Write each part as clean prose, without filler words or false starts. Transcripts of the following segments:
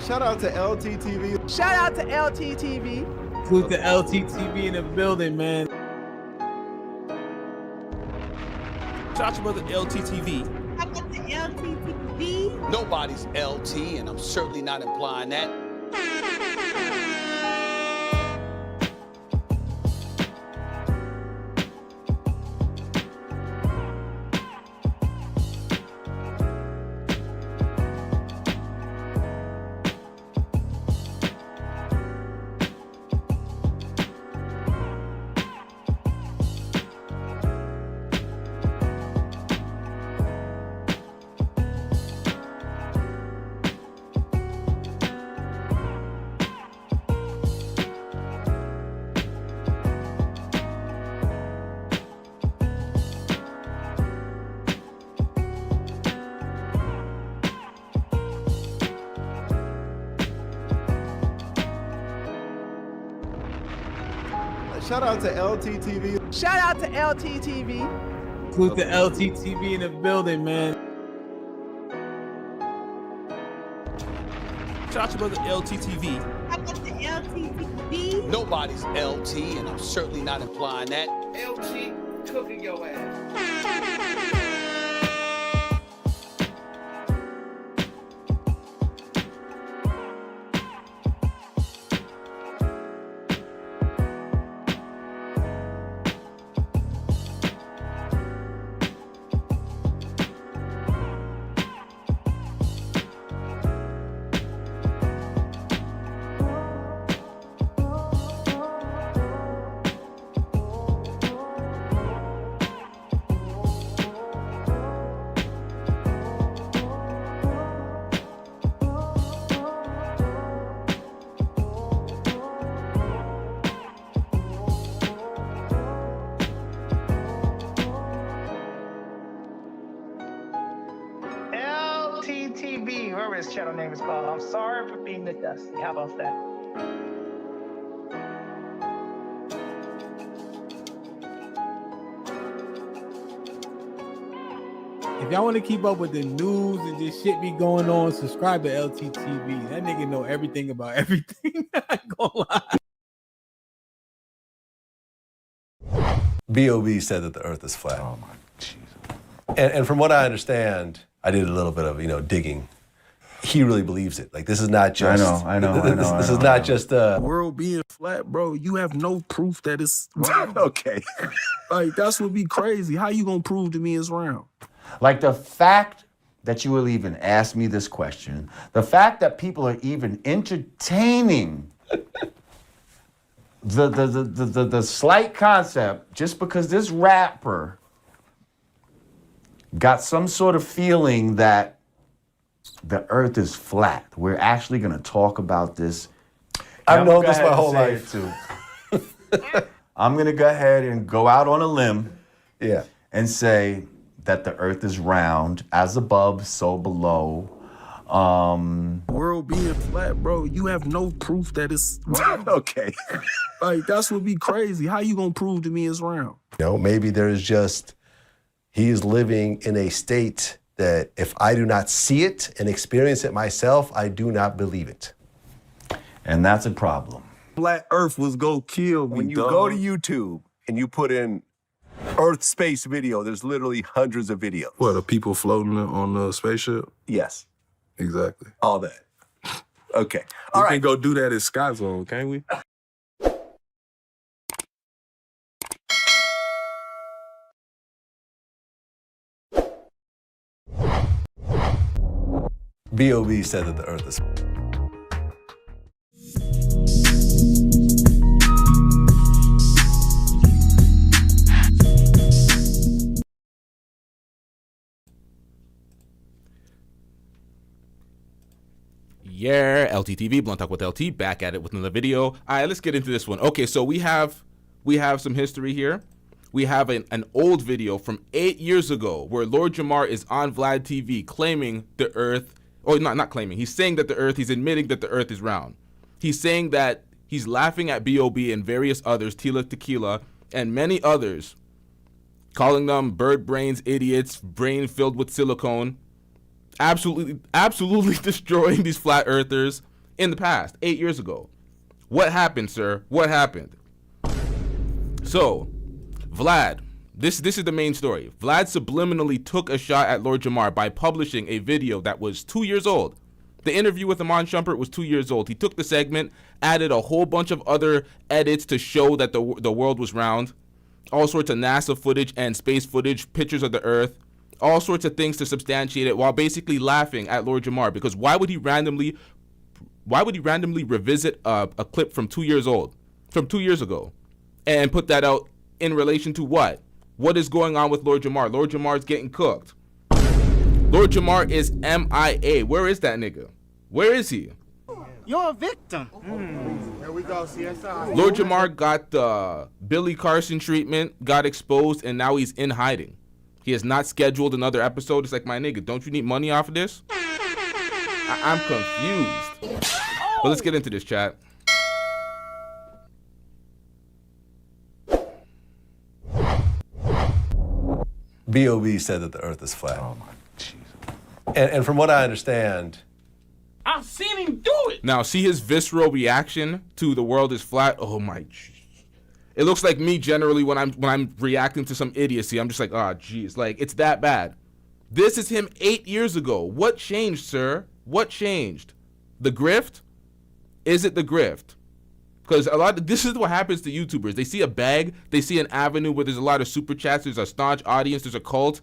Shout out to LTTV. Shout out to LTTV. Salute the LTTV in the building, man. Shout out to brother LTTV. Shout out to LTTV. Nobody's LT, and I'm certainly not implying that. Shout out to LTTV. Shout out to LTTV. Salute the LTTV in the building, man. Shout out to brother LTTV. Shout out to LTTV. Nobody's LT, and I'm certainly not implying that. LT cooking your ass. LTTV, whoever his channel name is called. I'm sorry for being the dusty. How about that? If y'all want to keep up with the news and just shit be going on, subscribe to LTTV. That nigga know everything about everything. I ain't gonna lie. B.O.B. said that the earth is flat. Oh my Jesus. And from what I understand, I did a little bit of, digging. He really believes it. Like, this is not just... I know. This is not just... world being flat, bro, you have no proof that it's round. Okay. Like, that's what be crazy. How you gonna prove to me it's round? Like, the fact that you will even ask me this question, the fact that people are even entertaining the slight concept, just because this rapper got some sort of feeling that the earth is flat. We're actually going to talk about this. I've known this my whole life. Too. I'm going to go ahead and go out on a limb and say that the earth is round, as above, so below. World being flat, bro, you have no proof that it's round. Okay. Like, that's what be crazy. How you gonna prove to me it's round? Maybe there's just... He is living in a state that if I do not see it and experience it myself, I do not believe it. And that's a problem. Flat earth was gonna kill me, When you go to YouTube and you put in Earth space video, there's literally hundreds of videos. What, are people floating on the spaceship? Yes. Exactly. All that. Okay. We can go do that at Sky Zone, can't we? B.O.B. said that the earth is... Yeah, LTTV, Blunt Talk with LT, back at it with another video. All right, let's get into this one. Okay, so we have some history here. We have an old video from 8 years ago where Lord Jamar is on Vlad TV claiming the earth, or not claiming, he's saying that the earth, he's admitting that the earth is round. He's saying that he's laughing at B.O.B. and various others, Tila Tequila, and many others, calling them bird brains, idiots, brain filled with silicone. absolutely destroying these flat earthers in the past, 8 years ago. What happened, sir? What happened? So, Vlad, this is the main story. Vlad subliminally took a shot at Lord Jamar by publishing a video that was 2 years old. The interview with Iman Shumpert was 2 years old. He took the segment, added a whole bunch of other edits to show that the world was round, all sorts of NASA footage and space footage, pictures of the Earth, all sorts of things to substantiate it, while basically laughing at Lord Jamar, because why would he randomly revisit a clip from 2 years ago, and put that out in relation to what? What is going on with Lord Jamar? Lord Jamar's getting cooked. Lord Jamar is MIA. Where is that nigga? Where is he? You're a victim. Here we go, CSI. Lord Jamar got the Billy Carson treatment, got exposed, and now he's in hiding. He has not scheduled another episode. It's like, my nigga, don't you need money off of this? I'm confused. But let's get into this, chat. B.O.B. said that the Earth is flat. Oh my Jesus! And from what I understand, I've seen him do it. Now, see his visceral reaction to the world is flat. Oh my! It looks like me generally when I'm reacting to some idiocy. I'm just like, oh jeez, like it's that bad. This is him 8 years ago. What changed, sir? What changed? The grift? Is it the grift? Because this is what happens to YouTubers. They see a bag, they see an avenue where there's a lot of super chats, there's a staunch audience, there's a cult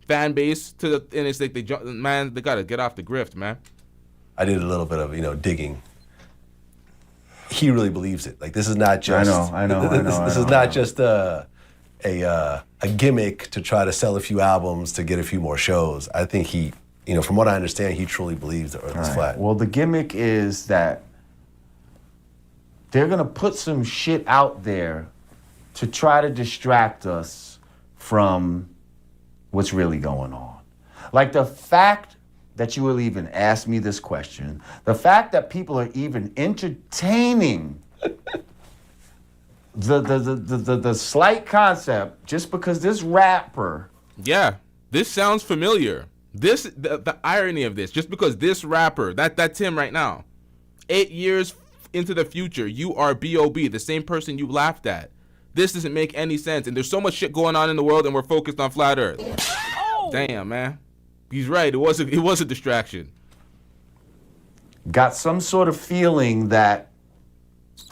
fan base and it's like they gotta get off the grift, man. I did a little bit of digging. He really believes it. Like this is not just. I know. This is not just a gimmick to try to sell a few albums to get a few more shows. I think he, from what I understand, he truly believes the Earth is flat. Well, the gimmick is that they're gonna put some shit out there to try to distract us from what's really going on. Like the fact that you will even ask me this question, the fact that people are even entertaining the slight concept just because this rapper. Yeah, this sounds familiar. The irony of this, just because this rapper, that's him right now. 8 years into the future, you are B.O.B., the same person you laughed at. This doesn't make any sense, and there's so much shit going on in the world, and we're focused on flat Earth. Oh. Damn, man. He's right. It was a distraction. Got some sort of feeling that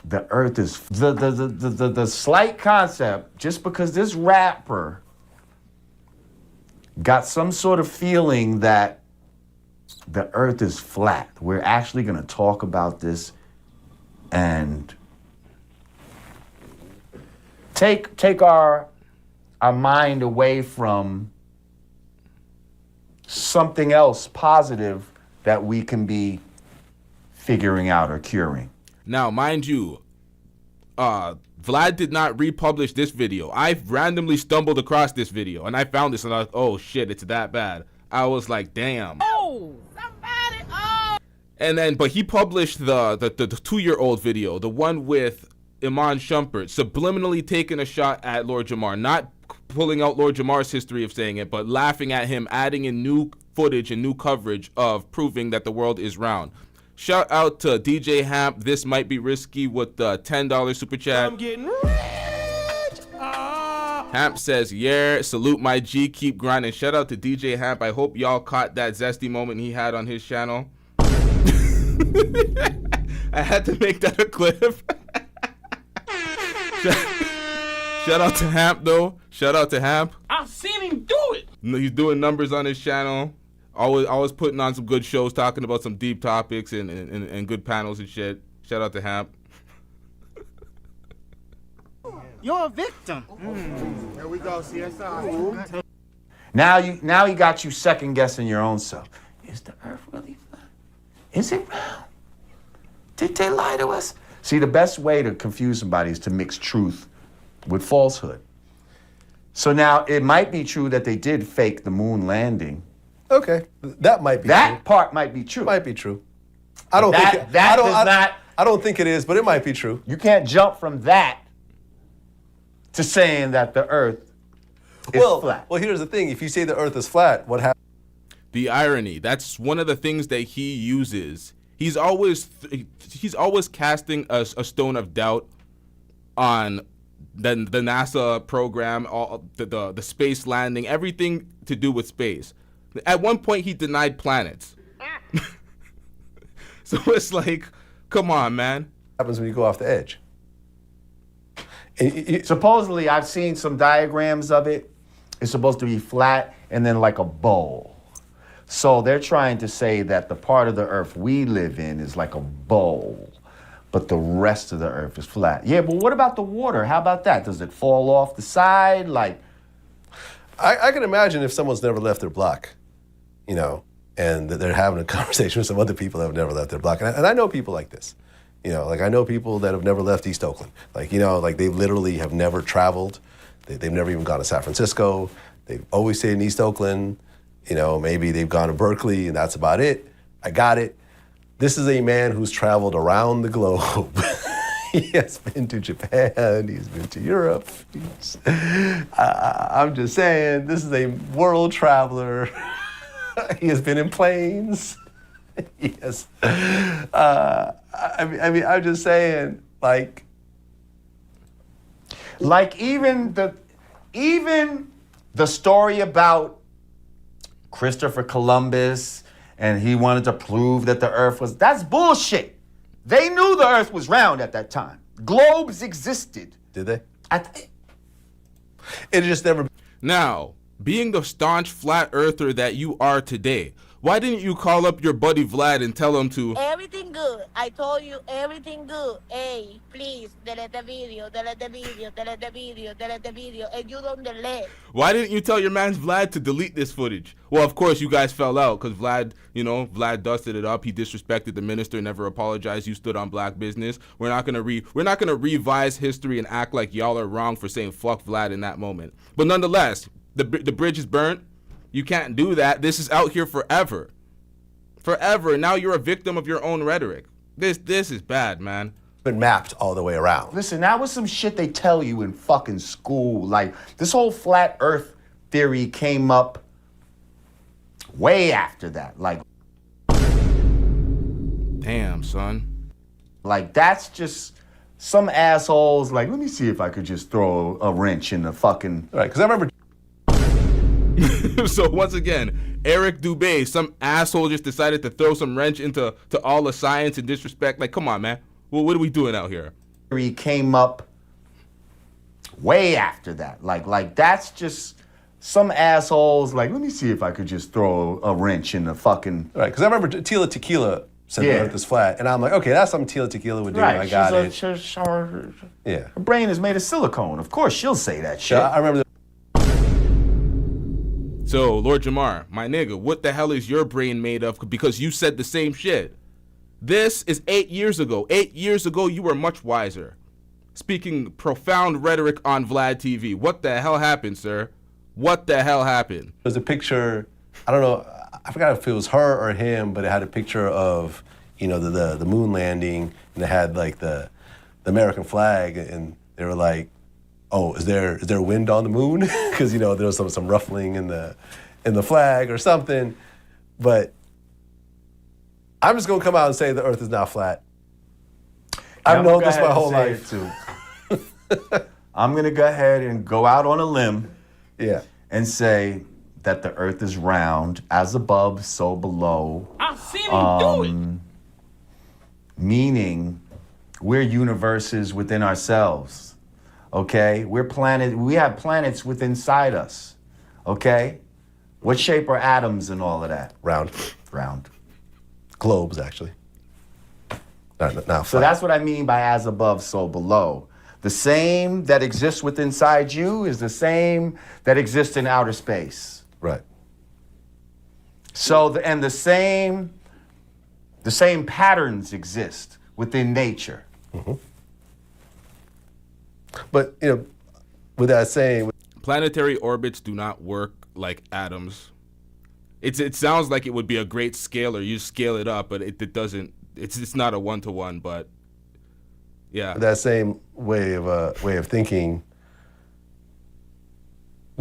the Earth is the slight concept, just because this rapper got some sort of feeling that the Earth is flat. We're actually going to talk about this and take our mind away from something else positive that we can be figuring out or curing. Now, mind you, Vlad did not republish this video. I randomly stumbled across this video and I found this and I was like, oh shit, it's that bad. I was like, damn. Oh, somebody! Oh. And then, but he published the 2-year-old video, the one with Iman Shumpert, subliminally taking a shot at Lord Jamar, not pulling out Lord Jamar's history of saying it, but laughing at him, adding in new footage and new coverage of proving that the world is round. Shout out to DJ Hamp. This might be risky with the $10 super chat. I'm getting rich. Hamp says, yeah, salute my G, keep grinding. Shout out to DJ Hamp. I hope y'all caught that zesty moment he had on his channel. I had to make that a clip. Shout out to Hamp, though. Shout out to Hamp. I've seen him do it. He's doing numbers on his channel. Always putting on some good shows, talking about some deep topics and good panels and shit. Shout out to Hamp. You're a victim. Here we go, CSI. Now he got you second guessing your own self. Is the Earth really flat? Is it round? Did they lie to us? See, the best way to confuse somebody is to mix truth with falsehood. So now it might be true that they did fake the moon landing. Okay, that might be that true. part might be true. Might be true. I don't think it is, but it might be true. You can't jump from that to saying that the Earth is flat. Well, here's the thing. If you say the Earth is flat, what happens? The irony. That's one of the things that he uses. He's always casting a stone of doubt on the NASA program, all the space landing, everything to do with space. At one point, he denied planets. So it's like, come on, man. What happens when you go off the edge? Supposedly, I've seen some diagrams of it. It's supposed to be flat and then like a bowl. So they're trying to say that the part of the earth we live in is like a bowl, but the rest of the earth is flat. Yeah, but what about the water? How about that? Does it fall off the side? Like, I can imagine if someone's never left their block, you know, and they're having a conversation with some other people that have never left their block. And I know people like this. You know, like I know people that have never left East Oakland. Like, you know, like they literally have never traveled. They've never even gone to San Francisco. They've always stayed in East Oakland. You know, maybe they've gone to Berkeley and that's about it. I got it. This is a man who's traveled around the globe. He has been to Japan. He's been to Europe. I'm just saying, this is a world traveler. He has been in planes. Yes. I mean, I'm just saying, like even the story about Christopher Columbus and he wanted to prove that the earth was, that's bullshit. They knew the earth was round at that time. Globes existed. Did they? It just never. Now, being the staunch flat earther that you are today, why didn't you call up your buddy Vlad and tell him to... Everything good. I told you everything good. Hey, please, delete the video, delete the video, delete the video, delete the video, and you don't delete. Why didn't you tell your man Vlad to delete this footage? Well, of course, you guys fell out because Vlad, you know, Vlad dusted it up. He disrespected the minister, never apologized. You stood on black business. We're not gonna revise history and act like y'all are wrong for saying fuck Vlad in that moment. But nonetheless, the bridge is burnt. You can't do that. This is out here forever. Forever. Now you're a victim of your own rhetoric. This is bad, man. Been mapped all the way around. Listen, that was some shit they tell you in fucking school. Like, this whole flat earth theory came up way after that. Like, damn, son. Like, that's just some assholes. Like, let me see if I could just throw a wrench in the fucking... Right, because I remember... So once again, Eric Dubé, some asshole just decided to throw some wrench into all the science and disrespect. Like, come on, man. Well, what are we doing out here? He came up way after that. Like that's just some assholes. Like, let me see if I could just throw a wrench in the fucking... Right, because I remember Tila Tequila said the earth is flat. And I'm like, okay, that's something Tila Tequila would do. Right. I got it. Her brain is made of silicone. Of course, she'll say that shit. Yeah, I remember... So, Lord Jamar, my nigga, what the hell is your brain made of? Because you said the same shit. This is 8 years ago. 8 years ago, you were much wiser. Speaking profound rhetoric on Vlad TV. What the hell happened, sir? What the hell happened? There's a picture, I don't know, I forgot if it was her or him, but it had a picture of, you know, the moon landing, and it had like the American flag, and they were like, oh, is there wind on the moon? Because, you know, there was some ruffling in the flag or something. But I'm just gonna come out and say the earth is not flat. I've known this my whole life too. I'm gonna go ahead and go out on a limb, and say that the earth is round, as above, so below. I've seen him do it. Meaning, we're universes within ourselves. Okay, we have planets within inside us. Okay, what shape are atoms and all of that? Round. Round. Globes, actually. Not flat. So that's what I mean by as above, so below. The same that exists within inside you is the same that exists in outer space. Right. So the same patterns exist within nature. Mm-hmm. But, you know, with that saying... Planetary orbits do not work like atoms. It sounds like it would be a great scaler. You scale it up, but it doesn't... It's not a one-to-one, but... Yeah. That same way of thinking,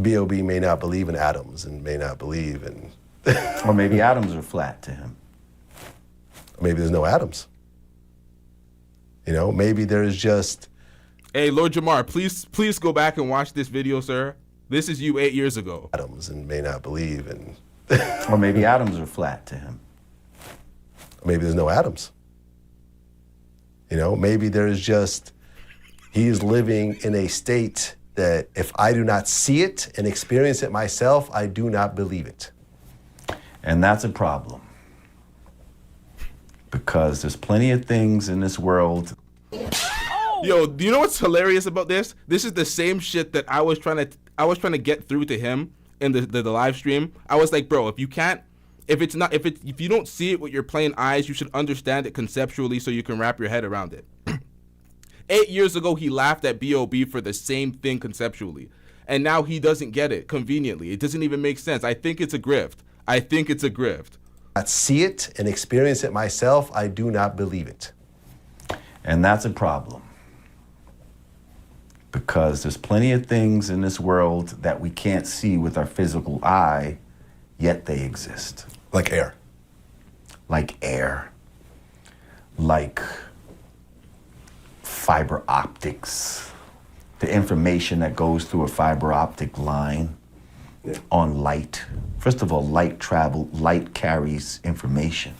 B.O.B. may not believe in atoms and may not believe in Or maybe atoms are flat to him. Maybe there's no atoms. You know, maybe there's just... Hey, Lord Jamar, please go back and watch this video, sir. This is you 8 years ago. Atoms and may not believe in... Or maybe atoms are flat to him. Maybe there's no atoms. You know, maybe there's just... He's living in a state that if I do not see it and experience it myself, I do not believe it. And that's a problem. Because there's plenty of things in this world. Yo, do you know what's hilarious about this? This is the same shit that I was trying to get through to him in the live stream. I was like, bro, if you don't see it with your plain eyes, you should understand it conceptually so you can wrap your head around it. 8 years ago, he laughed at B.O.B. for the same thing conceptually. And now he doesn't get it conveniently. It doesn't even make sense. I think it's a grift. I see it and experience it myself, I do not believe it. And that's a problem. Because there's plenty of things in this world that we can't see with our physical eye, yet they exist. Like air. Like air. Like fiber optics. The information that goes through a fiber optic line on light. First of all, light carries information.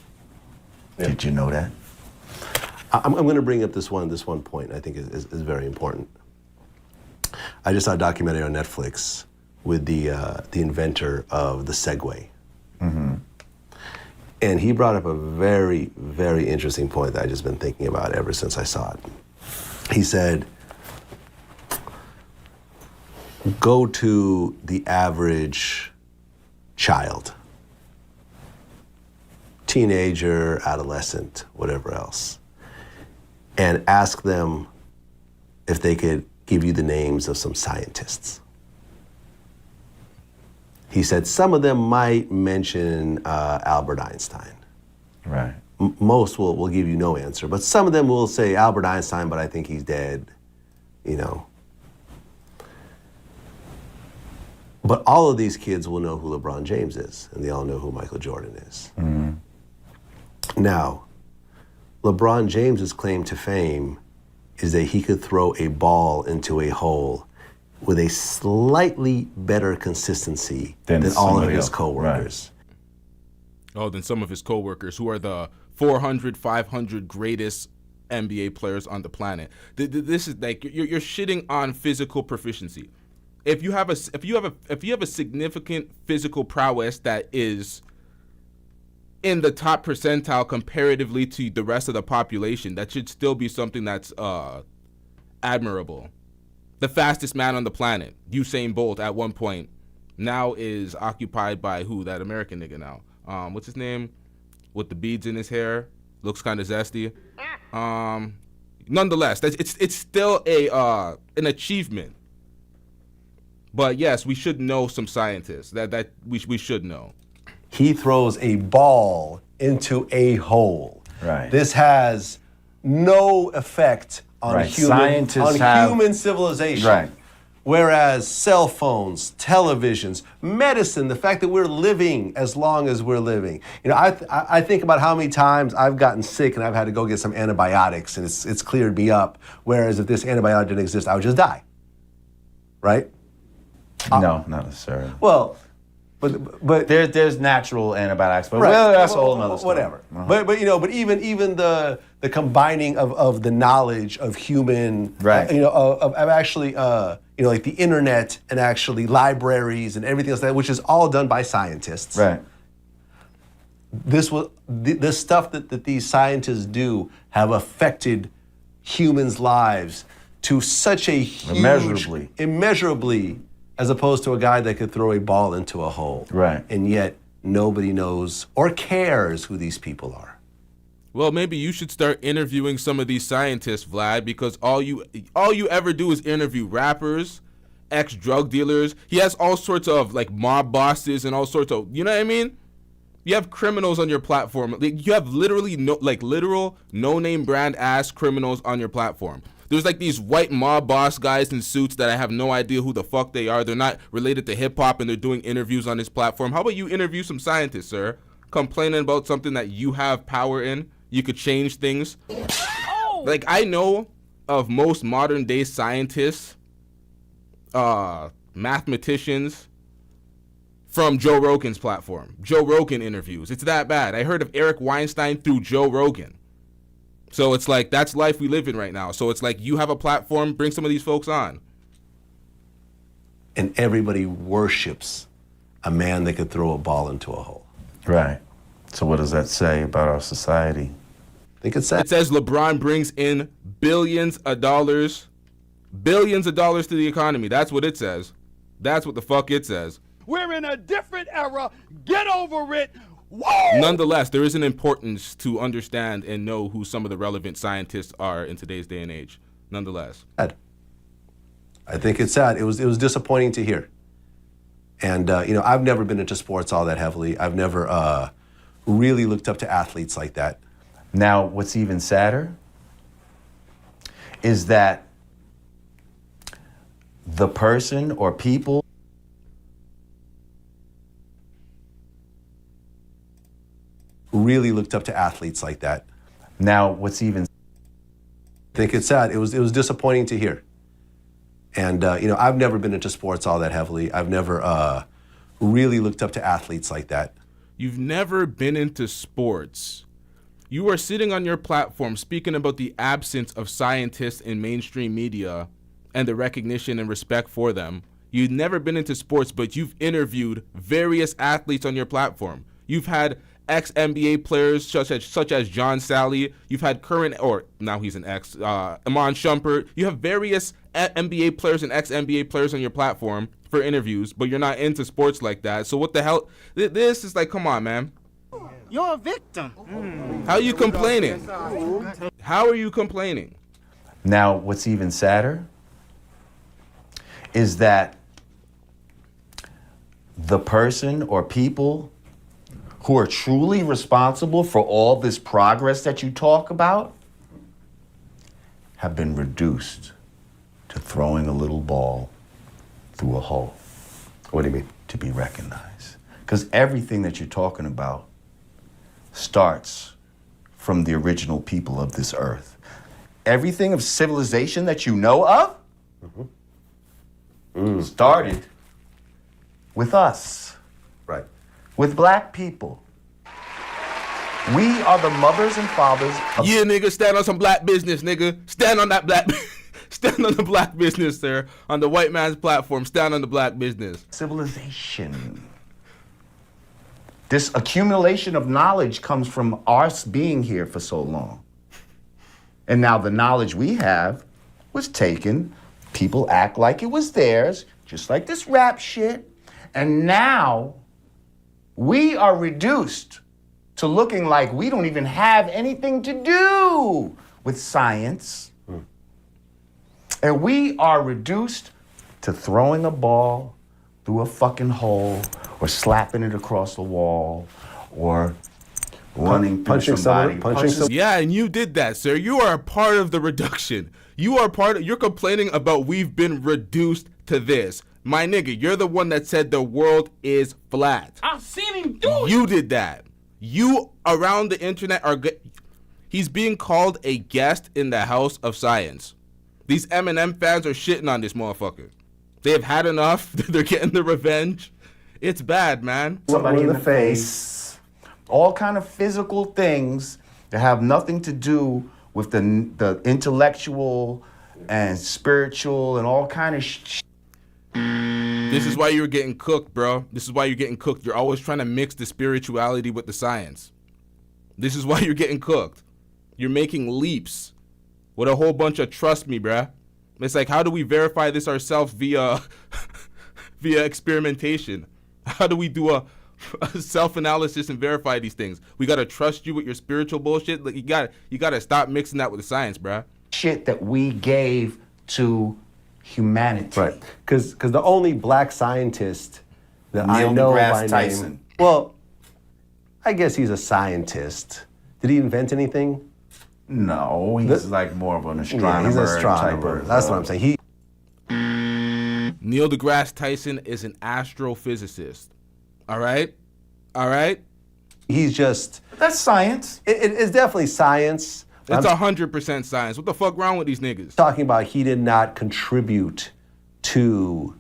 Yeah. Did you know that? I'm going to bring up this one point I think is very important. I just saw a documentary on Netflix with the inventor of the Segway. Mm-hmm. And he brought up a very, very interesting point that I've just been thinking about ever since I saw it. He said, go to the average child, teenager, adolescent, whatever else, and ask them if they could give you the names of some scientists. He said some of them might mention Albert Einstein. Right. Most will give you no answer, but some of them will say Albert Einstein, but I think he's dead, you know. But all of these kids will know who LeBron James is, and they all know who Michael Jordan is. Mm-hmm. Now, LeBron James's claim to fame is that he could throw a ball into a hole with a slightly better consistency than all of his coworkers. Right. Oh, than some of his coworkers who are the 400, 500 greatest NBA players on the planet. This is like you're shitting on physical proficiency. If you have a significant physical prowess that is in the top percentile comparatively to the rest of the population, that should still be something that's admirable. The fastest man on the planet, Usain Bolt, at one point, now is occupied by who? That American nigga now. What's his name? With the beads in his hair, looks kind of zesty. Nonetheless, it's still an achievement. But yes, we should know some scientists that we should know. He throws a ball into a hole. Right. This has no effect on human civilization. Right. Whereas cell phones, televisions, medicine, the fact that we're living as long as we're living. You know, I think about how many times I've gotten sick and I've had to go get some antibiotics and it's cleared me up. Whereas if this antibiotic didn't exist, I would just die. Right? No, not necessarily. Well, but there's natural antibiotics, but well, that's a whole nother story. Whatever. Uh-huh. But even the combining of the knowledge of human, right? Of actually like the internet and actually libraries and everything else which is all done by scientists. Right. This stuff that these scientists do have affected humans' lives to such a huge, immeasurably, as opposed to a guy that could throw a ball into a hole. Right. And yet nobody knows or cares who these people are. Well, maybe you should start interviewing some of these scientists, Vlad, because all you ever do is interview rappers, ex-drug dealers. He has all sorts of like mob bosses and all sorts of, you know what I mean? You have criminals on your platform. You have literal no-name brand ass criminals on your platform. There's like these white mob boss guys in suits that I have no idea who the fuck they are. They're not related to hip hop and they're doing interviews on this platform. How about you interview some scientists, sir? Complaining about something that you have power in. You could change things. Oh. Like, I know of most modern day scientists, mathematicians, from Joe Rogan's platform. Joe Rogan interviews. It's that bad. I heard of Eric Weinstein through Joe Rogan. So it's like, that's life we live in right now. So it's like, you have a platform, bring some of these folks on. And everybody worships a man that could throw a ball into a hole. Right. So what does that say about our society? I think it's sad. It says LeBron brings in billions of dollars to the economy. That's what it says. That's what the fuck it says. We're in a different era. Get over it. Whoa! Nonetheless, there is an importance to understand and know who some of the relevant scientists are in today's day and age. Nonetheless. I think it's sad. It was disappointing to hear. And, you know, I've never been into sports all that heavily. I've never really looked up to athletes like that. Now, what's even sadder is that the person or people really looked up to athletes like that. Now, what's even... I think it's sad. It was disappointing to hear. And, you know, I've never been into sports all that heavily. I've never really looked up to athletes like that. You've never been into sports. You are sitting on your platform speaking about the absence of scientists in mainstream media and the recognition and respect for them. You've never been into sports, but you've interviewed various athletes on your platform. You've had ex-NBA players such as John Sally. You've had current, or now he's an ex, Iman Shumpert. You have various NBA players and ex-NBA players on your platform for interviews, but you're not into sports like that. So what the hell? This is like, come on, man. You're a victim. How are you complaining? How are you complaining? Now, what's even sadder is that the person or people who are truly responsible for all this progress that you talk about have been reduced to throwing a little ball through a hole. What do you mean? To be recognized. Because everything that you're talking about starts from the original people of this earth. Everything of civilization that you know of started with us. Right. With black people. We are the mothers and fathers of... Yeah, nigga, stand on some black business, nigga. Stand on that black... Stand on the black business, sir. On the white man's platform, stand on the black business. Civilization. This accumulation of knowledge comes from us being here for so long. And now the knowledge we have was taken. People act like it was theirs, just like this rap shit. And now we are reduced to looking like we don't even have anything to do with science. And we are reduced to throwing a ball through a fucking hole or slapping it across the wall or running through somebody. Yeah, and you did that, sir. You are a part of the reduction. You're complaining about we've been reduced to this. My nigga, you're the one that said the world is flat. I've seen him do it. You did that. You around the internet he's being called a guest in the house of science. These Eminem fans are shitting on this motherfucker. They have had enough. They're getting the revenge. It's bad, man. Somebody in the face. All kind of physical things that have nothing to do with the intellectual and spiritual and all kind of shit. This is why you're getting cooked, bro. This is why you're getting cooked. You're always trying to mix the spirituality with the science. This is why you're getting cooked. You're making leaps with a whole bunch of trust me, bruh. It's like, how do we verify this ourselves via experimentation? How do we do a self-analysis and verify these things? We gotta trust you with your spiritual bullshit. Like, you gotta stop mixing that with the science, bruh. Shit that we gave to humanity. Right. Because the only black scientist that Neil I know deGrasse by Tyson. name. Well, I guess he's a scientist. Did he invent anything? No, he's like more of an astronomer. Yeah, he's an astronomer. type of, That's what I'm saying. Neil deGrasse Tyson is an astrophysicist. All right? All right? He's just... That's science. It's definitely science. It's 100% science. What the fuck wrong with these niggas? Talking about he did not contribute to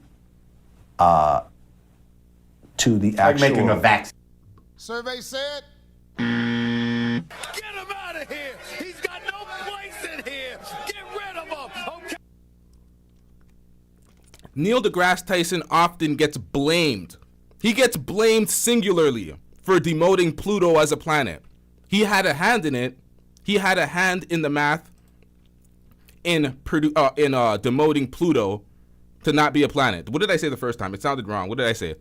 the like actual... making a vaccine. Survey said, get him out of here. He's got no place in here. Get rid of him. Okay. Neil deGrasse Tyson often gets blamed. He gets blamed singularly for demoting Pluto as a planet. He had a hand in it. He had a hand in the math in demoting Pluto to not be a planet. What did I say the first time? It sounded wrong. What did I say?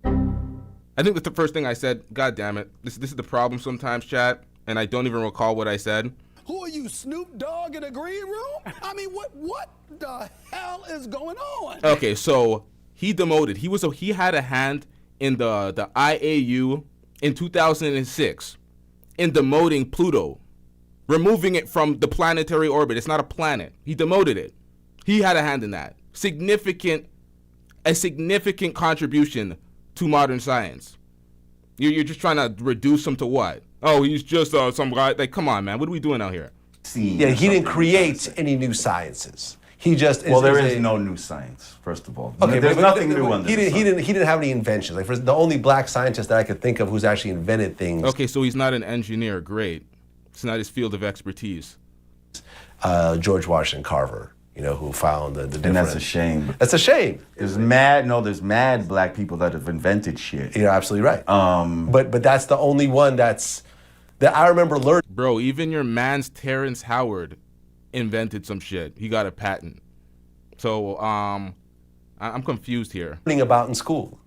I think that's the first thing I said. God damn it. This is the problem sometimes, chat, and I don't even recall what I said. Who are you, Snoop Dogg in a green room? I mean, what the hell is going on? Okay, so he demoted. He had a hand in the IAU in 2006 in demoting Pluto, removing it from the planetary orbit. It's not a planet. He demoted it. He had a hand in that. A significant contribution to modern science. You're just trying to reduce him to what? Oh, he's just some guy. Like, come on, man. What are we doing out here? Yeah, he didn't create any new sciences. He just Well, there is no new science, first of all. Okay, there's nothing new under he the sun. He didn't have any inventions. Like the only black scientist that I could think of who's actually invented things. Okay, so he's not an engineer. Great. It's not his field of expertise. George Washington Carver, who found the different. And that's a shame. That's a shame. There's mad black people that have invented shit. You're absolutely right. But that's the only one that I remember learning. Bro, even your man's Terrence Howard invented some shit. He got a patent. So I'm confused here. Learning about in school.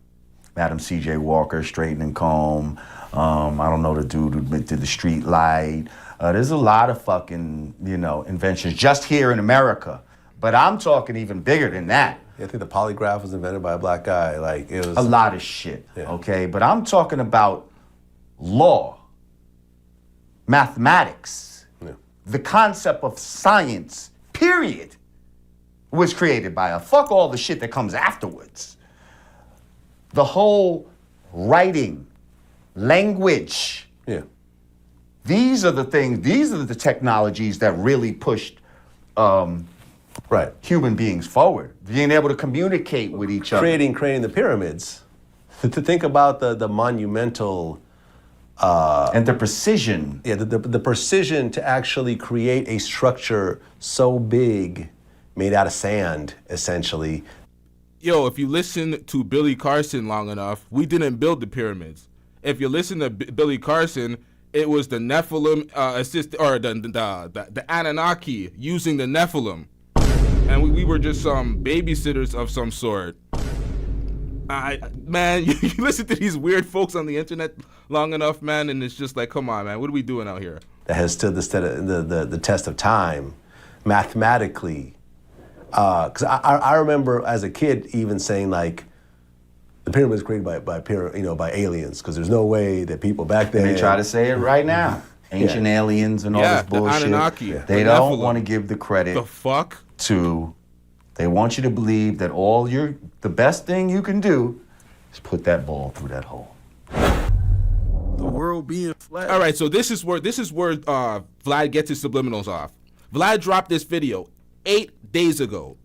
Madam C.J. Walker, Straighten and Comb. I don't know the dude who did the street light. There's a lot of fucking, inventions just here in America. But I'm talking even bigger than that. Yeah, I think the polygraph was invented by a black guy. Like, it was... A lot of shit, okay? But I'm talking about law, mathematics, the concept of science, period, was created by fuck all the shit that comes afterwards. The whole writing, language. Yeah. These are the things, these are the technologies that really pushed human beings forward. Being able to communicate with each other. Creating the pyramids. To think about the monumental... and the precision. Yeah, the precision to actually create a structure so big, made out of sand, essentially. Yo, if you listen to Billy Carson long enough, we didn't build the pyramids. If you listen to Billy Carson, it was the Nephilim the Anunnaki using the Nephilim, and we were just some babysitters of some sort. Man, you listen to these weird folks on the internet long enough, man, and it's just like, come on, man, what are we doing out here? That has stood the test of time, mathematically. Because I remember as a kid even saying like, the pyramid was created by aliens, because there's no way that people back then. And they try to say it right now. Ancient aliens and all this bullshit. The Anunnaki. They don't want to give the credit. The fuck? They want you to believe that the best thing you can do is put that ball through that hole. The world being flat. All right, so this is where Vlad gets his subliminals off. Vlad dropped this video 8 days ago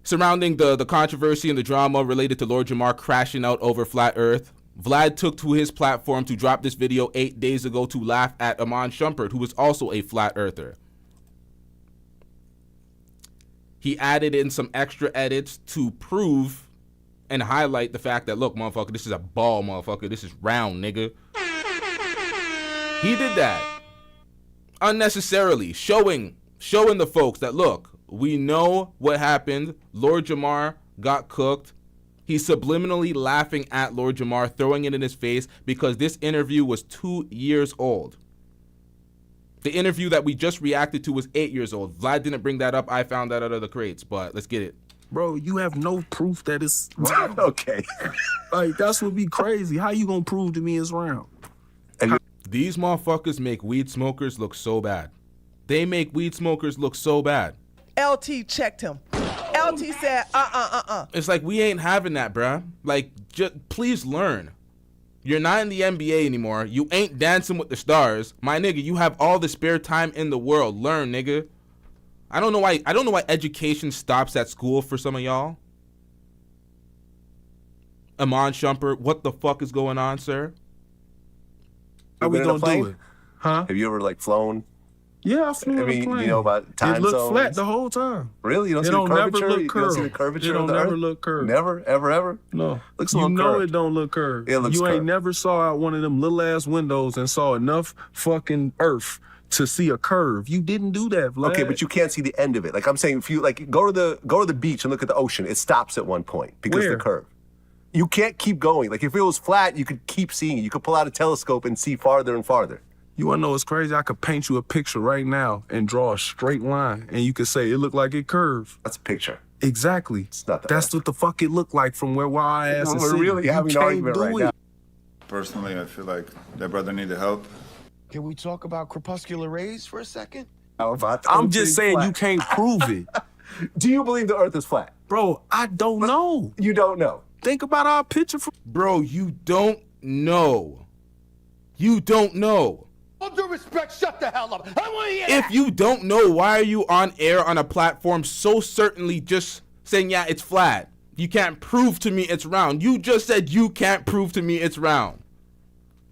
surrounding the controversy and the drama related to Lord Jamar crashing out over Flat Earth. Vlad took to his platform to drop this video 8 days ago to laugh at Amon Shumpert, who was also a Flat Earther. He added in some extra edits to prove and highlight the fact that, look, motherfucker, this is a ball, motherfucker. This is round, nigga. He did that unnecessarily, showing the folks that, look, we know what happened. Lord Jamar got cooked. He's subliminally laughing at Lord Jamar, throwing it in his face because this interview was 2 years old. The interview that we just reacted to was 8 years old. Vlad didn't bring that up. I found that out of the crates, but let's get it. Bro, you have no proof that it's okay. Like, that's what be crazy. How you gonna prove to me it's round? These motherfuckers make weed smokers look so bad. They make weed smokers look so bad. LT checked him. LT said, It's like, we ain't having that, bruh. Like, just please learn. You're not in the NBA anymore. You ain't dancing with the stars. My nigga, you have all the spare time in the world. Learn, nigga. I don't know why education stops at school for some of y'all. Amon Shumpert, what the fuck is going on, sir? How we gonna do it? Huh? Have you ever like flown? Yeah, I flew on a plane. You know about time zones? It looked flat the whole time. Really? You don't see the curvature? You don't see the curvature of the never Earth? look curved. Never? Ever? No. Looks a you little know curved. it don't look curved. It looks You ain't curved. never saw out one of them little ass windows and saw enough fucking Earth to see a curve. You didn't do that, Vlad. Okay, but you can't see the end of it. Like I'm saying, if you like go to the beach and look at the ocean, it stops at one point because of the curve. You can't keep going. Like if it was flat, you could keep seeing it. You could pull out a telescope and see farther and farther. You wanna know what's crazy? I could paint you a picture right now and draw a straight line, and you could say it looked like it curved. That's a picture. Exactly. It's not that. That's what the fuck it looked like from where our ass is We're sitting. really having an can't argument do right it. now. Personally, I feel like that brother needed help. Can we talk about crepuscular rays for a second? How about I'm just saying you can't prove it. Do you believe the Earth is flat? Bro, I don't know. You don't know. Think about our picture from... Bro, you don't know. You don't know. All due respect, shut the hell up. I want to hear If you don't know, why are you on air on a platform so certainly just saying, yeah, it's flat? You can't prove to me it's round. You just said you can't prove to me it's round.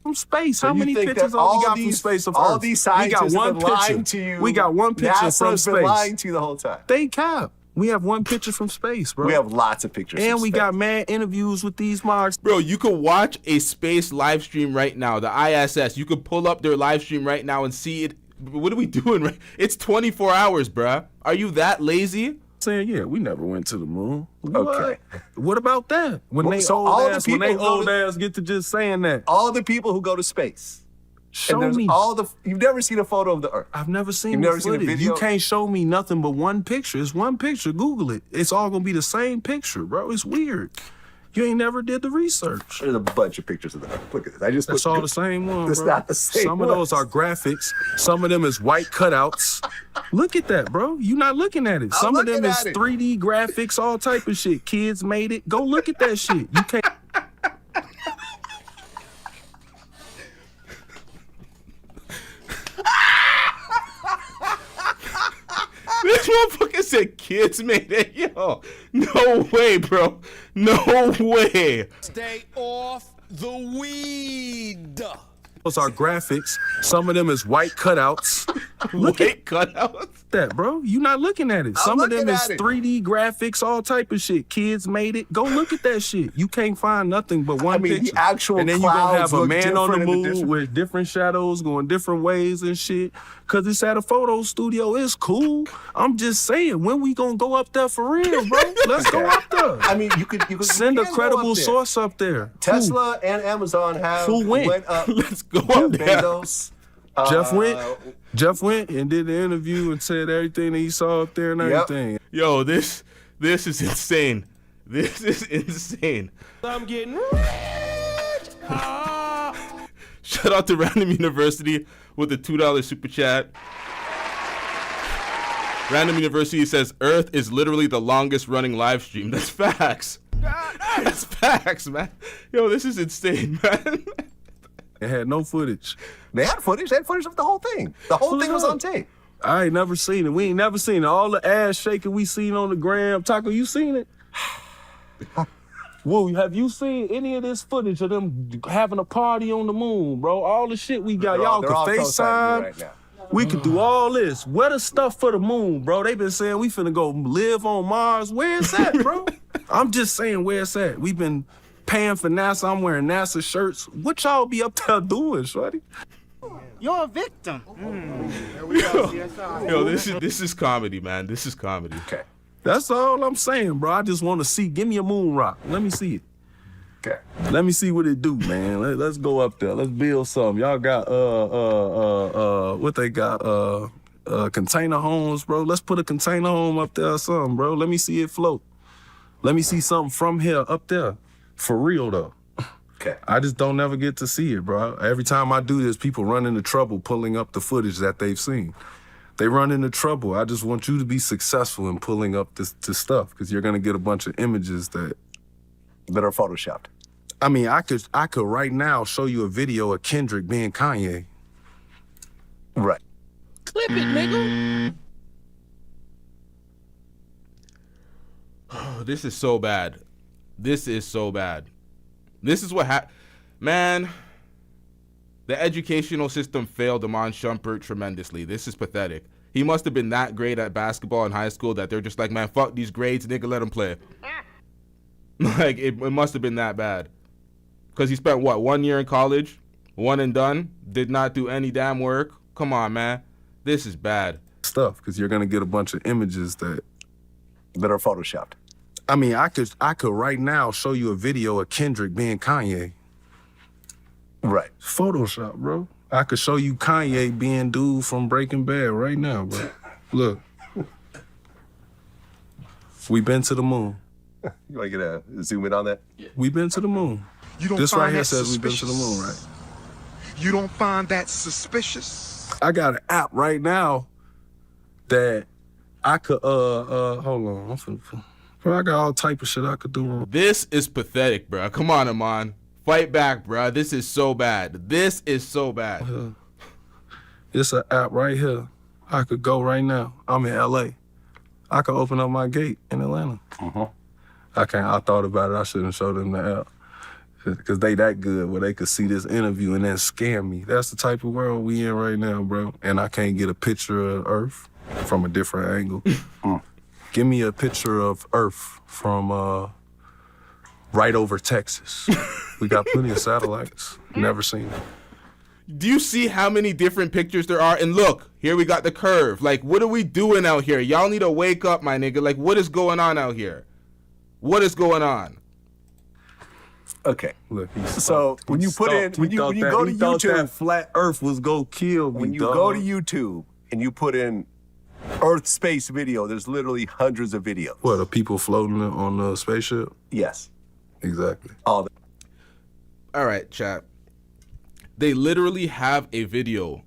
From space. So How you many think pictures that have we all got these- from space of all Earth? these scientists we got one have been lying picture. to you. We got one picture NASA from has space. been lying to you the whole time. They cap. We have one picture from space, bro. We have lots of pictures. And from we space. got mad interviews with these marks. Bro, you could watch a space live stream right now, the ISS. You could pull up their live stream right now and see it. What are we doing? Right? It's 24 hours, bruh. Are you that lazy? Saying, yeah, we never went to the moon. Okay. What about that? When Well, they so old all the ass, when people they who go old to- ass get to just saying that. All the people who go to space. Show and there's me. you've never seen a photo of the Earth. I've never seen You've the never seen a footage. video? You can't show me nothing but one picture. It's one picture. Google it. It's all gonna be the same picture, bro. It's weird. You ain't never did the research. There's a bunch of pictures of the Earth. Look at this. I just It's put, all the same one, It's bro. not the same Some of those are graphics. Some of them is white cutouts. Look at that, bro. You not looking at it. Some of them looking is at it. 3D graphics, all type of shit. Kids made it. Go look at that shit. You can't. This motherfucker said kids made it. Yo, no way, bro. No way. Stay off the weed. Those are graphics. Some of them is white cutouts. Look at cutouts. that, bro. You not looking at it. Some of them looking is at it. 3D graphics, all type of shit. Kids made it. Go look at that shit. You can't find nothing but one I mean, the picture. actual and then you gonna clouds have a look man on the different in the moon different- with different shadows going different ways and shit. Cause it's at a photo studio. It's cool. I'm just saying, when we gonna go up there for real, bro? Let's go up there. I mean, you could Send a can go credible up there. source up there. Tesla and Amazon have Who went? up. Let's go Jeff up there. Bezos. Jeff went. Jeff went and did the interview and said everything that he saw up there and Yep. everything. Yo, this is insane. This is insane. I'm getting rich. Shout out to Random University with the $2 super chat. Random University says Earth is literally the longest running live stream. That's facts. That's facts, man. Yo, this is insane, man. It had no footage. They had footage. They had footage of the whole thing. The whole thing was on tape. I ain't never seen it. We ain't never seen it. All the ass shaking we seen on the gram. Taco, you seen it? Woo, have you seen any of this footage of them having a party on the moon, bro? All the shit we got. Y'all They're all can co-signing FaceTime. me right now. We could do all this. Where the stuff for the moon, bro? They been saying we finna go live on Mars. Where is that, bro? I'm just saying where it's at. We've been paying for NASA. I'm wearing NASA shirts. What y'all be up there doing, shorty? You're a victim. Yo, this is comedy, man. This is comedy. Okay. That's all I'm saying, bro. I just want to see. Give me a moon rock. Let me see it. Okay. Let me see what it do, man. Let's go up there. Let's build something. Y'all got what they got? Container homes, bro. Let's put a container home up there or something, bro. Let me see it float. Let me see something from here up there. For real though. Okay. I just don't never get to see it, bro. Every time I do this, people run into trouble pulling up the footage that they've seen. They run into trouble. I just want you to be successful in pulling up this stuff because you're gonna get a bunch of images that are photoshopped. I mean, I could right now show you a video of Kendrick being Kanye. Right. Clip it, nigga. Oh, this is so bad. This is so bad. This is what man. The educational system failed Amon Shumpert tremendously. This is pathetic. He must have been that great at basketball in high school that they're just like, man, fuck these grades, nigga, let him play. Like, it must have been that bad. Because he spent, what, 1 year in college? One and done? Did not do any damn work? Come on, man. This is bad. Stuff, because you're going to get a bunch of images that are photoshopped. I mean, I could right now show you a video of Kendrick being Kanye. Right. Photoshop, bro. I could show you Kanye being dude from Breaking Bad right now, bro. Look. We been to the moon. You want to get a zoom in on that? We been to the moon. You don't this find right here that says we been suspicious? to the moon, right? You don't find that suspicious? I got an app right now that I could hold on. I'm finna, bro, I got all type of shit I could do wrong. This is pathetic, bro. Come on, Amon. Fight back, bro. This is so bad. This is so bad. It's an app right here. I could go right now. I'm in LA. I could open up my gate in Atlanta. I thought about it. I shouldn't show them the app. Because they that good where they could see this interview and then scam me. That's the type of world we in right now, bro. And I can't get a picture of Earth from a different angle. Give me a picture of Earth from right over Texas. We got plenty of satellites. Never seen it. Do you see how many different pictures there are? And look, here we got the curve. Like, what are we doing out here? Y'all need to wake up, my nigga. Like, what is going on out here? What is going on? Okay. Look, so when you put in, when you go to YouTube, that flat Earth was gonna kill me. When you go to YouTube and you put in Earth space video, there's literally hundreds of videos. What, are people floating on the spaceship? Yes. Exactly. All right, chat. They literally have a video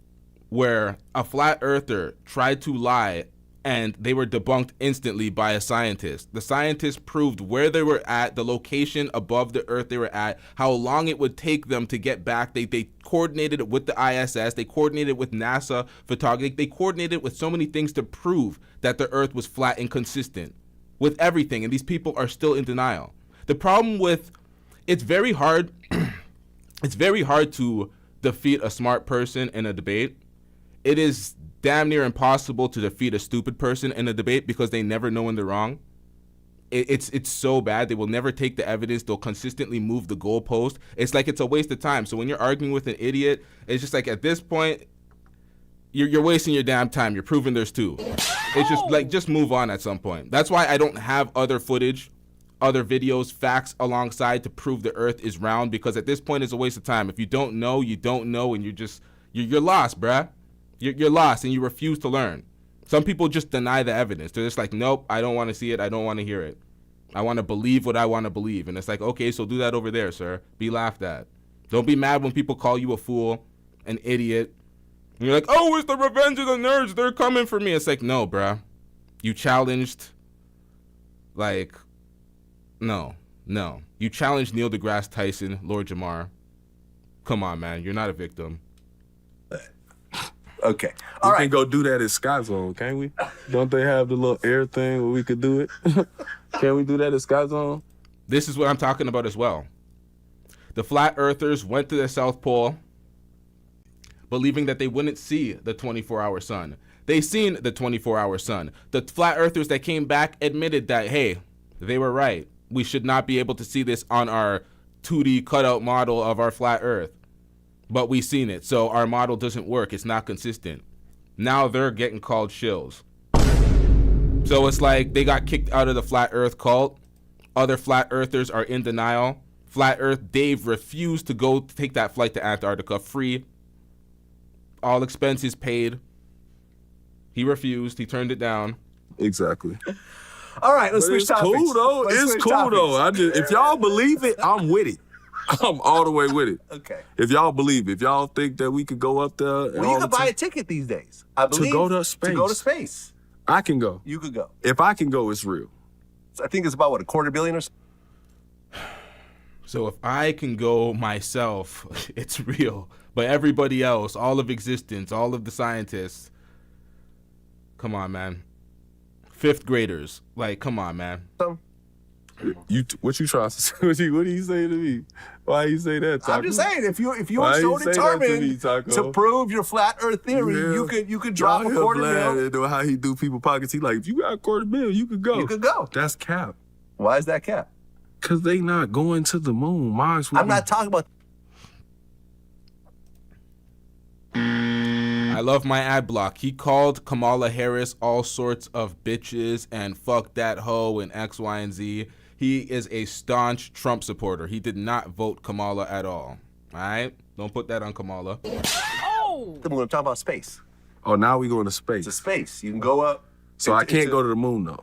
where a flat earther tried to lie and they were debunked instantly by a scientist. The scientist proved where they were at, the location above the Earth they were at, how long it would take them to get back. They coordinated it with the ISS. They coordinated with NASA photography. They coordinated with so many things to prove that the Earth was flat and consistent with everything. And these people are still in denial. The problem with, it's very hard to defeat a smart person in a debate. It is damn near impossible to defeat a stupid person in a debate because they never know when they're wrong. It's so bad. They will never take the evidence. They'll consistently move the goalpost. It's like it's a waste of time. So when you're arguing with an idiot, it's just like at this point, you're wasting your damn time. You're proving there's two. It's just like, just move on at some point. That's why I don't have other footage, other videos, facts alongside to prove the Earth is round, because at this point it's a waste of time. If you don't know, you don't know, and you're lost, bruh. You're lost and you refuse to learn. Some people just deny the evidence. They're just like, nope, I don't want to see it. I don't want to hear it. I want to believe what I want to believe. And it's like, okay, so do that over there, sir. Be laughed at. Don't be mad when people call you a fool, an idiot. And you're like, oh, it's the revenge of the nerds. They're coming for me. It's like, no, bruh. You challenged, like, no. You challenged Neil deGrasse Tyson, Lord Jamar. Come on, man. You're not a victim. Okay. We can go do that at Sky Zone, can't we? Don't they have the little air thing where we could do it? Can we do that at Sky Zone? This is what I'm talking about as well. The flat earthers went to the South Pole believing that they wouldn't see the 24-hour sun. They seen the 24-hour sun. The flat earthers that came back admitted that, hey, they were right. We should not be able to see this on our 2D cutout model of our flat earth. But we seen it, so our model doesn't work. It's not consistent. Now they're getting called shills. So it's like they got kicked out of the flat earth cult. Other flat earthers are in denial. Flat Earth Dave refused to go take that flight to Antarctica free. All expenses paid. He refused. He turned it down. Exactly. All right, let's switch it's topics. Cool though. Let's it's switch cool topics. though. If y'all believe it, I'm with it. I'm all the way with it. Okay. If y'all believe, if y'all think that we could go up there, Well, you can buy a ticket these days. I believe to go to space. To go to space. I can go. You could go. If I can go, it's real. I think it's about what, $250 million or so? So if I can go myself, it's real. But everybody else, all of existence, all of the scientists, come on, man. 5th graders, like, come on, man. What you trying to say? What do you say to me? Why you say that, Taco? I'm just saying, if you Why are so you say that to determined me, Taco? to prove your flat Earth theory, you could drop Y'all a hear $250 Vlad million. and how he do people pockets. He like, if you got $250 million, you could go. You could go. That's cap. Why is that cap? Because they not going to the moon. Mars. I'm not talking about. I love my ad block. He called Kamala Harris all sorts of bitches and fuck that hoe and X, Y, and Z. He is a staunch Trump supporter. He did not vote Kamala at all. All right? Don't put that on Kamala. Oh! I'm talking about space. Oh, now we going to space. To space. You can go up. So I can't go to the moon, though.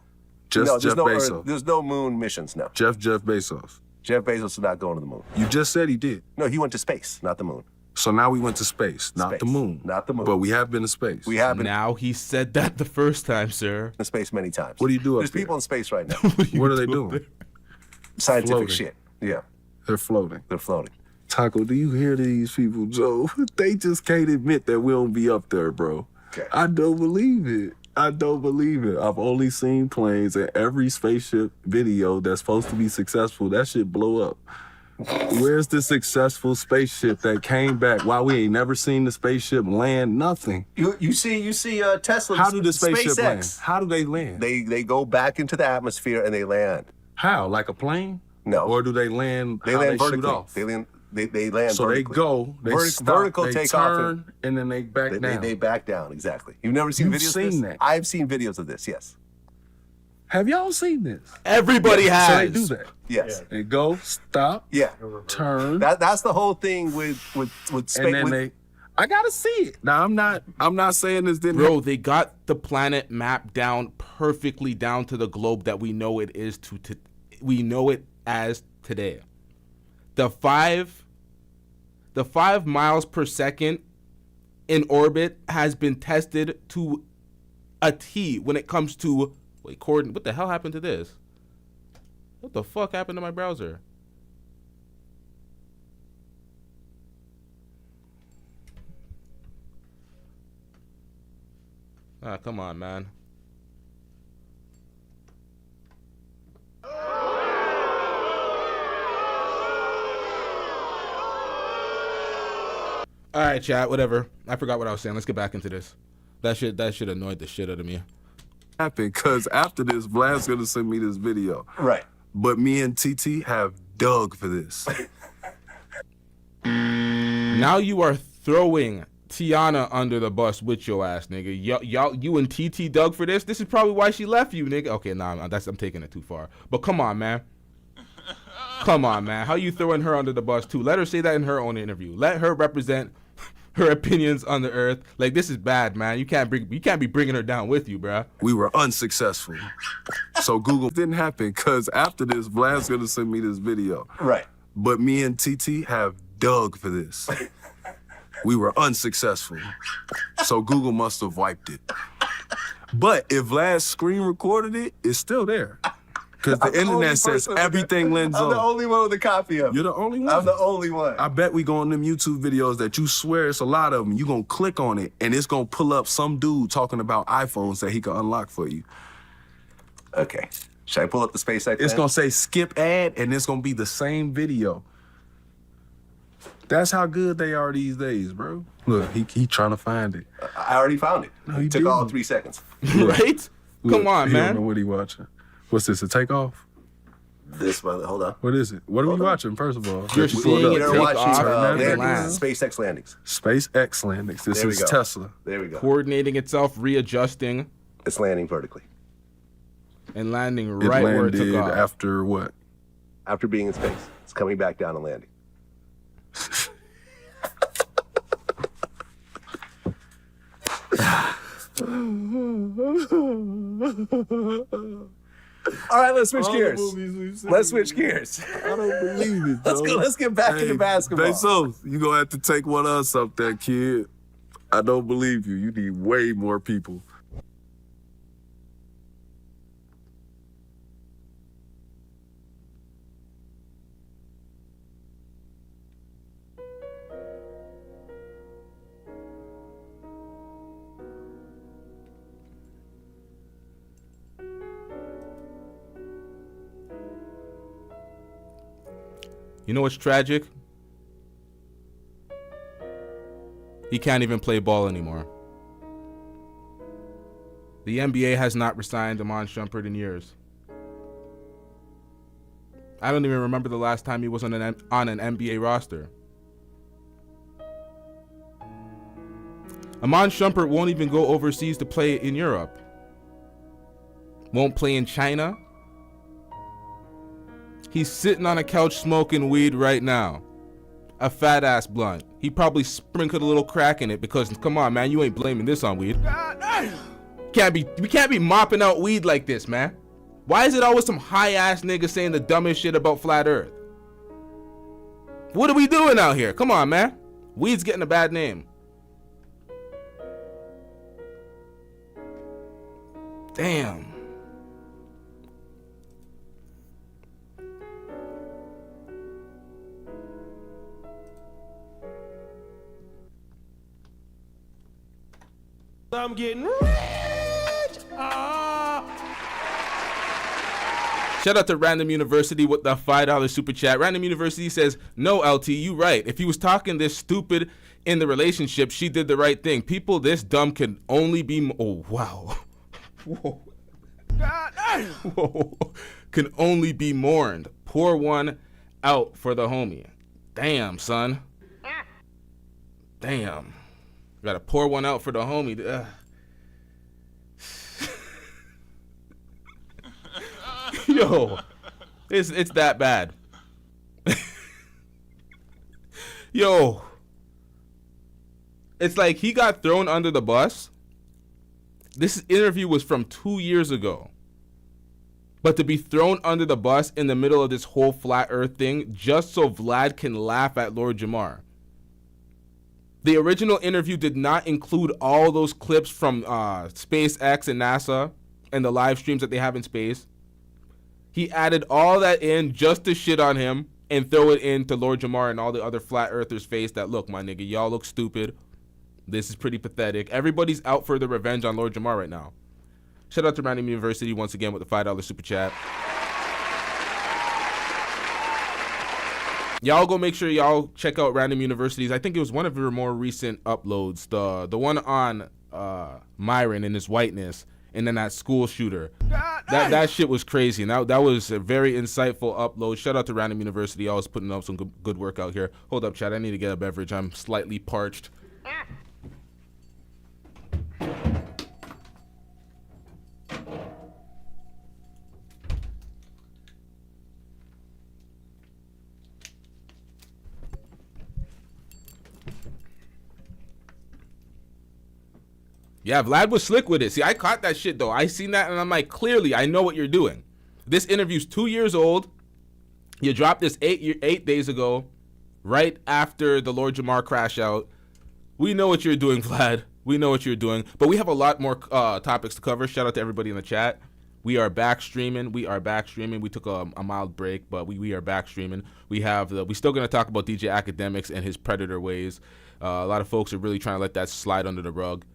Just no, Jeff Bezos. There's no moon missions, no. Jeff Bezos. Jeff Bezos is not going to the moon. You just said he did. No, he went to space, not the moon. So now we went to space, not the moon. Not the moon. But we have been to space. We have been. Now he said that the first time, sir. In space many times. What do you do up There's there? people in space right now. What are they doing? Scientific Floating. shit. Yeah. They're floating. They're floating. Taco, do you hear these people, Joe? They just can't admit that we don't be up there, bro. Okay. I don't believe it. I don't believe it. I've only seen planes, and every spaceship video that's supposed to be successful, that shit blow up. Where's the successful spaceship that came back? Why we ain't never seen the spaceship land? Nothing. You see Tesla. How do the spaceship land? SpaceX. How do they land? They go back into the atmosphere and they land. How? Like a plane? No. Or do they land? They how land they vertically. shoot off? They land So vertically. they go, they stop, vertical they take off turn, and then they back down. They back down, exactly. You've never seen You've videos seen of this? that. I've seen videos of this, yes. Have y'all seen this? Everybody has. So they do that. Yes. They go, stop, Yeah. turn, That's the whole thing with space. and then I gotta see it. Now I'm not saying this didn't Bro, they got the planet mapped down perfectly down to the globe that we know it is we know it as today. The 5 miles per second in orbit has been tested to a T when it comes to coordinate. What the hell happened to this? What the fuck happened to my browser? Ah, come on, man. All right, chat, whatever. I forgot what I was saying. Let's get back into this. That shit annoyed the shit out of me. happen because after this, Vlad's gonna send me this video. Right. But me and TT have dug for this. Now you are throwing Tiana under the bus with your ass, nigga. You and TT dug for this. This is probably why she left you, nigga. Okay, nah, I'm taking it too far. But come on, man. Come on, man. How you throwing her under the bus too? Let her say that in her own interview. Let her represent her opinions on the earth. Like, this is bad, man. You can't be bringing her down with you, bruh. We were unsuccessful. So Google didn't happen because after this, Vlad's gonna send me this video. Right. But me and TT have dug for this. We were unsuccessful. So Google must have wiped it. But if Vlad screen recorded it, it's still there. Because the internet says everything lends on. I'm the only one with a copy of it. You're the only one? I'm the only one. I bet we go on them YouTube videos that you swear it's a lot of them. You gonna click on it, and it's gonna pull up some dude talking about iPhones that he can unlock for you. Okay. Should I pull up the SpaceX? It's gonna say skip ad, and it's gonna be the same video. That's how good they are these days, bro. Look, he trying to find it. I already found it. No, he Took didn't. all 3 seconds. Right? Come on, he man. don't know what he watching. What's this, a takeoff? This one, hold on. What is it? What are we watching, first of all? You're seeing it We're take watching off and land. SpaceX landings. SpaceX landings. This There we is go. Tesla. There we go. Coordinating itself, readjusting, It's landing vertically. and landing It right where it landed took off. after what? After being in space, it's coming back down and landing. All right, let's switch All the gears. movies we've seen. Let's switch gears. I don't believe it. Let's go. Let's get back into basketball. Bezos, you gonna have to take one of us up there, kid. I don't believe you. You need way more people. You know what's tragic? He can't even play ball anymore. The NBA has not re-signed Iman Shumpert in years. I don't even remember the last time he was on an NBA roster. Iman Shumpert won't even go overseas to play in Europe. Won't play in China. He's sitting on a couch smoking weed right now. A fat ass blunt. He probably sprinkled a little crack in it because, come on, man, you ain't blaming this on weed. We can't be mopping out weed like this, man. Why is it always some high ass nigga saying the dumbest shit about flat earth? What are we doing out here? Come on, man. Weed's getting a bad name. Damn. I'm getting rich. Shout out to Random University with the $5 super chat. Random University says, no, LT, you right. If he was talking this stupid in the relationship, she did the right thing. People this dumb can only be... Oh, wow. Whoa. Whoa. Can only be mourned. Pour one out for the homie. Damn, son. Damn. Gotta pour one out for the homie. Yo, it's that bad. Yo, it's like he got thrown under the bus. This interview was from 2 years ago. But to be thrown under the bus in the middle of this whole flat earth thing just so Vlad can laugh at Lord Jamar. The original interview did not include all those clips from SpaceX and NASA and the live streams that they have in space. He added all that in just to shit on him and throw it into Lord Jamar and all the other flat earthers' face that, look, my nigga, y'all look stupid. This is pretty pathetic. Everybody's out for the revenge on Lord Jamar right now. Shout out to Random University once again with the $5 super chat. Y'all go make sure y'all check out Random Universities. I think it was one of your more recent uploads. The one on Myron and his whiteness, and then that school shooter. That shit was crazy. And that was a very insightful upload. Shout out to Random University. Always putting up some good work out here. Hold up, chat. I need to get a beverage. I'm slightly parched. Yeah, Vlad was slick with it. See, I caught that shit, though. I seen that, and I'm like, clearly, I know what you're doing. This interview's 2 years old. You dropped this 8 days ago, right after the Lord Jamar crash out. We know what you're doing, Vlad. We know what you're doing. But we have a lot more topics to cover. Shout out to everybody in the chat. We are back streaming. We took a mild break, but we are back streaming. We still going to talk about DJ Academics and his predator ways. A lot of folks are really trying to let that slide under the rug.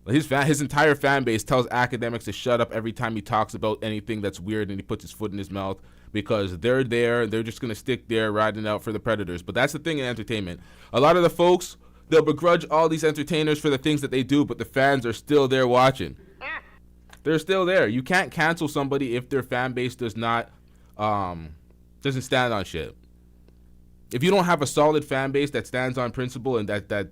His entire fan base tells Academics to shut up every time he talks about anything that's weird and he puts his foot in his mouth because they're there and they're just going to stick there riding out for the predators. But that's the thing in entertainment. A lot of the folks, they'll begrudge all these entertainers for the things that they do, but the fans are still there watching. They're still there. You can't cancel somebody if their fan base doesn't stand on shit. If you don't have a solid fan base that stands on principle and that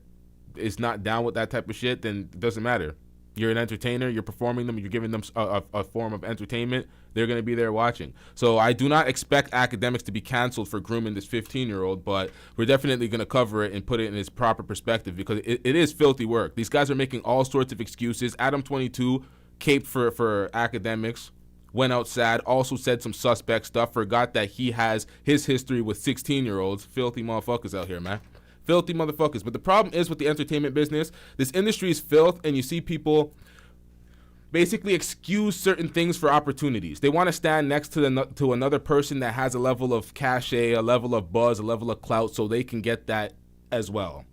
is not down with that type of shit, then it doesn't matter. You're an entertainer, you're performing them, you're giving them a form of entertainment, they're going to be there watching. So I do not expect Academics to be canceled for grooming this 15-year-old, but we're definitely going to cover it and put it in its proper perspective because it is filthy work. These guys are making all sorts of excuses. Adam 22 caped for Academics. went out sad, also said some suspect stuff, forgot that he has his history with 16-year-olds. Filthy motherfuckers out here, man. Filthy motherfuckers. But the problem is with the entertainment business, this industry is filth, and you see people basically excuse certain things for opportunities. They want to stand next to another person that has a level of cachet, a level of buzz, a level of clout, so they can get that as well.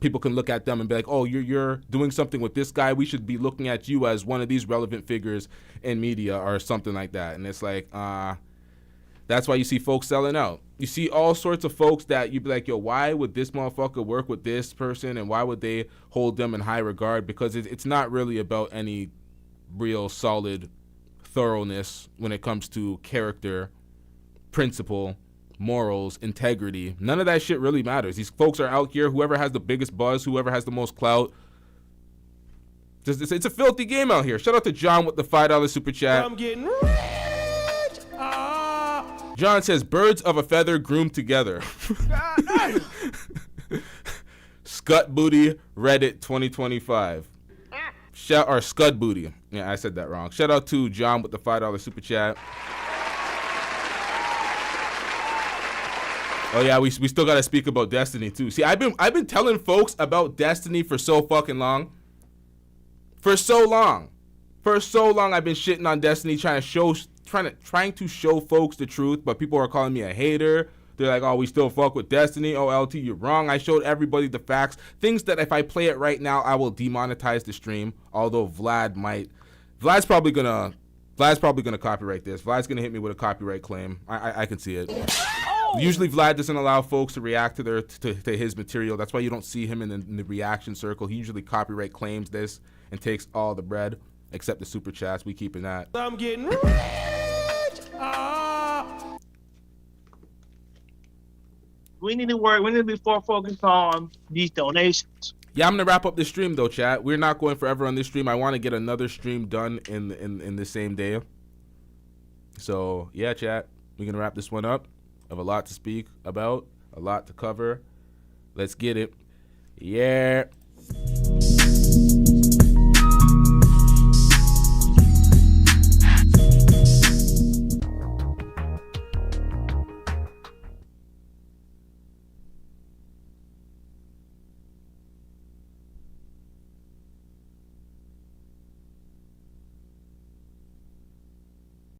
People can look at them and be like, oh, you're doing something with this guy. We should be looking at you as one of these relevant figures in media or something like that. And it's like, that's why you see folks selling out. You see all sorts of folks that you'd be like, yo, why would this motherfucker work with this person? And why would they hold them in high regard? Because it's not really about any real solid thoroughness when it comes to character, principle, morals, integrity. None of that shit really matters. These folks are out here, whoever has the biggest buzz, whoever has the most clout. It's a filthy game out here. Shout out to John with the $5 super chat. I'm getting rich. John says, birds of a feather groomed together. Scut Booty, Reddit 2025. Or Scud Booty. Yeah, I said that wrong. Shout out to John with the $5 super chat. Oh yeah, we still gotta speak about Destiny too. See, I've been telling folks about Destiny for so fucking long. For so long I've been shitting on Destiny, trying to show folks the truth, but people are calling me a hater. They're like, oh, we still fuck with Destiny. Oh, LT, you're wrong. I showed everybody the facts. Things that if I play it right now, I will demonetize the stream. Although Vlad's probably gonna copyright this. Vlad's gonna hit me with a copyright claim. I can see it. Usually Vlad doesn't allow folks to react to his material. That's why you don't see him in the reaction circle. He usually copyright claims this and takes all the bread, except the super chats. We keeping that. I'm getting rich. We need to work. We need to be more focused on these donations. Yeah, I'm gonna wrap up this stream though, chat. We're not going forever on this stream. I want to get another stream done in the same day. So yeah, chat. We're gonna wrap this one up. I have a lot to speak about, a lot to cover. Let's get it. Yeah.